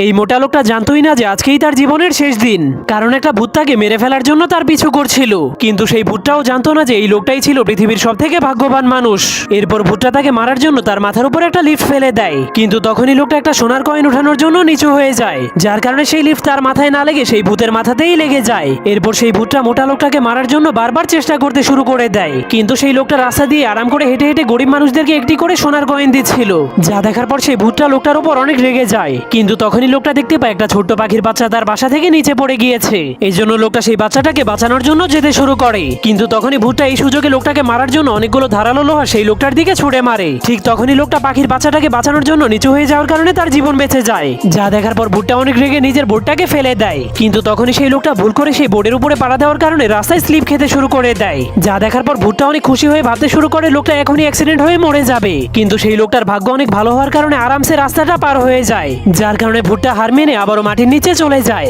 এই মোটা লোকটা জানতোই না যে আজকেই তার জীবনের শেষ দিন, কারণ একটা ভূত তাকে মেরে ফেলার জন্য তার পিছু করছিল। কিন্তু সেই ভূতটাও জানতো না যে এই লোকটাই ছিল পৃথিবীর সব থেকে ভাগ্যবান মানুষ। এরপর ভূতটা তাকে মারার জন্য তার মাথার উপর একটা লিফট ফেলে দেয়, কিন্তু তখনই লোকটা একটা সোনার কয়েন উঠানোর জন্য নিচু হয়ে যায়, যার কারণে সেই লিফট তার মাথায় না লেগে সেই ভূতের মাথাতেই লেগে যায়। এরপর সেই ভূতটা মোটা লোকটাকে মারার জন্য বারবার চেষ্টা করতে শুরু করে দেয়, কিন্তু সেই লোকটা রাস্তা দিয়ে আরাম করে হেঁটে হেঁটে গরিব মানুষদেরকে একটি করে সোনার কয়েন দিচ্ছিল, যা দেখার পর সেই ভূতটা লোকটার উপর অনেক রেগে যায়। কিন্তু তখনই লোকটা দেখতে পায় একটা ছোট্ট পাখির বাচ্চা তার বাসা থেকে নিচে পড়ে গিয়েছে। এই জন্য লোকটা সেই বাচ্চাটাকে বাঁচানোর জন্য যেতে শুরু করে, কিন্তু তখনই ভূতটা এই সুযোগে লোকটাকে মারার জন্য অনেকগুলো ধারালো লোহা সেই লোকটার দিকে ছুড়ে মারে। ঠিক তখনই লোকটা পাখির বাচ্চাটাকে বাঁচানোর জন্য নিচু হয়ে যাওয়ার কারণে তার জীবন বেঁচে যায়, যা দেখার পর ভূতটা অনেক রেগে নিজের বোর্ডটাকে ফেলে দেয়। কিন্তু তখনই সেই লোকটা ভুল করে সেই বোর্ডের উপরে পাড়া দেওয়ার কারণে রাস্তায় স্লিপ খেতে শুরু করে দেয়, যা দেখার পর ভূতটা অনেক খুশি হয়ে ভাবতে শুরু করে লোকটা এখনই অ্যাক্সিডেন্ট হয়ে মরে যাবে। কিন্তু সেই লোকটার ভাগ্য অনেক ভালো হওয়ার কারণে আরামসে রাস্তাটা পার হয়ে যায়, যার কারণে ভূতটা হার মেনে আবারও মাটির নিচে চলে যায়।